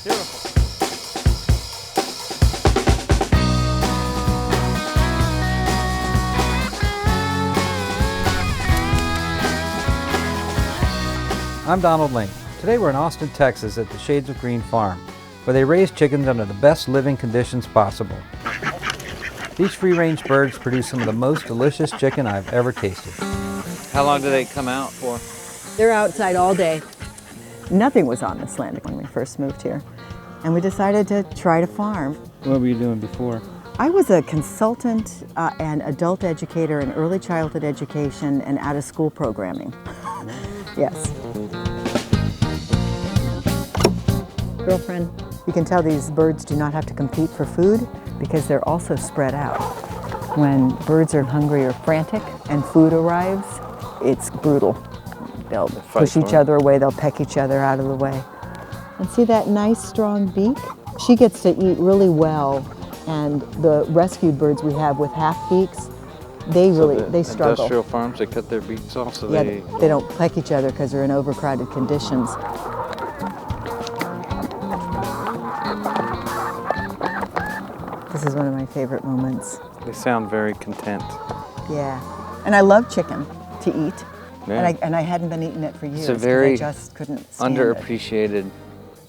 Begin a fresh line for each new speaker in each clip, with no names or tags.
Beautiful.
I'm Donald Link. Today we're in Austin, Texas at the Shades of Green Farm, where they raise chickens under the best living conditions possible. These free-range birds produce some of the most delicious chicken I've ever tasted. How long do they come out for?
They're outside all day. Nothing was on this land when we first moved here, and we decided to try to farm.
What were you doing before?
I was a consultant and adult educator in early childhood education and out-of-school programming. Yes. Girlfriend, you can tell these birds do not have to compete for food because they're also spread out. When birds are hungry or frantic and food arrives, it's brutal. They'll push each other away, they'll peck each other out of the way. And see that nice strong beak? She gets to eat really well, and the rescued birds we have with half beaks, they struggle.
Industrial farms, they cut their beaks off so
they don't peck each other because they're in overcrowded conditions. This is one of my favorite moments.
They sound very content.
Yeah, and I love chicken to eat,
Yeah.
and I hadn't been eating it for years.
It's a very
I just couldn't stand
underappreciated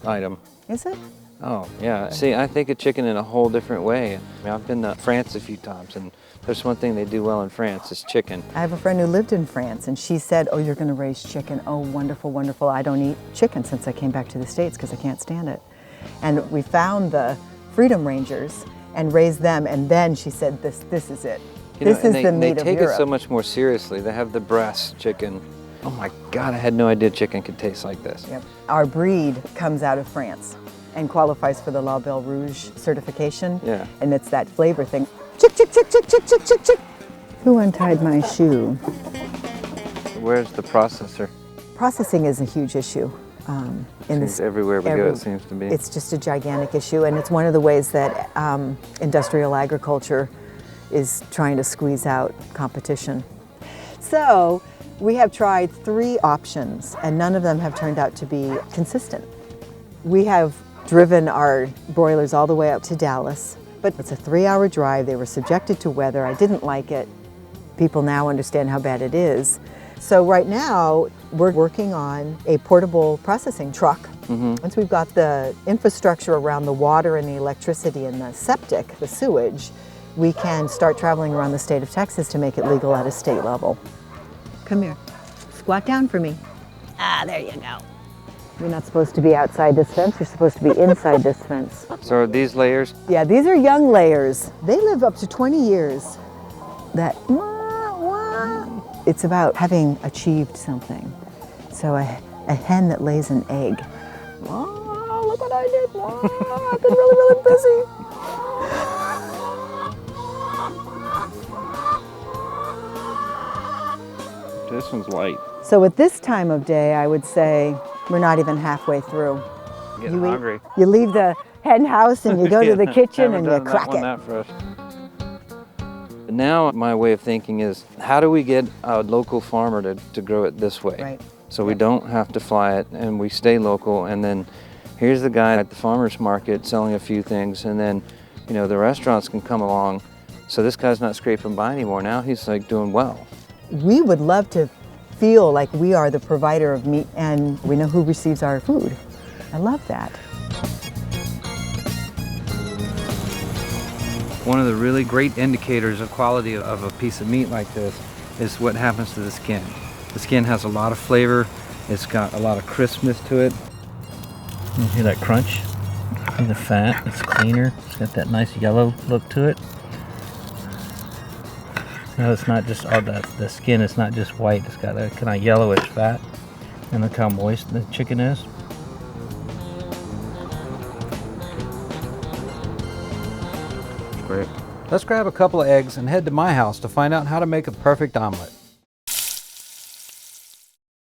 item.
Is it?
Oh, yeah. See, I think of chicken in a whole different way. I mean, I've been to France a few times, and there's one thing they do well in France, is chicken.
I have a friend who lived in France, and she said, oh, you're going to raise chicken. Oh, wonderful, wonderful. I don't eat chicken since I came back to the States because I can't stand it. And we found the Freedom Rangers and raised them, and then she said, this is it. This is the meat of Europe.
They take it so much more seriously. They have the breast chicken. Oh my God, I had no idea chicken could taste like this.
Yep. Our breed comes out of France and qualifies for the La Belle Rouge certification.
Yeah.
And it's that flavor thing. Chick, chick, chick, chick, chick, chick, chick, chick. Who untied my shoe?
Where's the processor?
Processing is a huge issue.
Everywhere we go, it seems to be.
It's just a gigantic issue, and it's one of the ways that industrial agriculture is trying to squeeze out competition. So we have tried 3 options, and none of them have turned out to be consistent. We have driven our broilers all the way up to Dallas, but it's a 3-hour drive. They were subjected to weather. I didn't like it. People now understand how bad it is. So right now, we're working on a portable processing truck. Once we've got the infrastructure around the water and the electricity and the septic, the sewage, we can start traveling around the state of Texas to make it legal at a state level. Come here. Squat down for me. Ah, there you go. You're not supposed to be outside this fence. You're supposed to be inside this fence.
So are these layers?
Yeah, these are young layers. They live up to 20 years. It's about having achieved something. So a hen that lays an egg. Oh, look what I did. Oh, I've been really, really busy.
This one's light.
So at this time of day, I would say we're not even halfway through.
Getting hungry.
You leave the hen house and you go to the kitchen and you crack it.
That fresh. Now my way of thinking is, how do we get a local farmer to grow it this way?
Right.
So we don't have to fly it and we stay local, and then here's the guy at the farmer's market selling a few things, and then the restaurants can come along. So this guy's not scraping by anymore. Now he's like doing well.
We would love to feel like we are the provider of meat and we know who receives our food. I love that.
One of the really great indicators of quality of a piece of meat like this is what happens to the skin. The skin has a lot of flavor. It's got a lot of crispness to it. You hear that crunch? See the fat? It's cleaner. It's got that nice yellow look to it. No, it's not just all that. The skin is not just white. It's got a kind of yellowish fat. And look how moist the chicken is. Great. Let's grab a couple of eggs and head to my house to find out how to make a perfect omelet.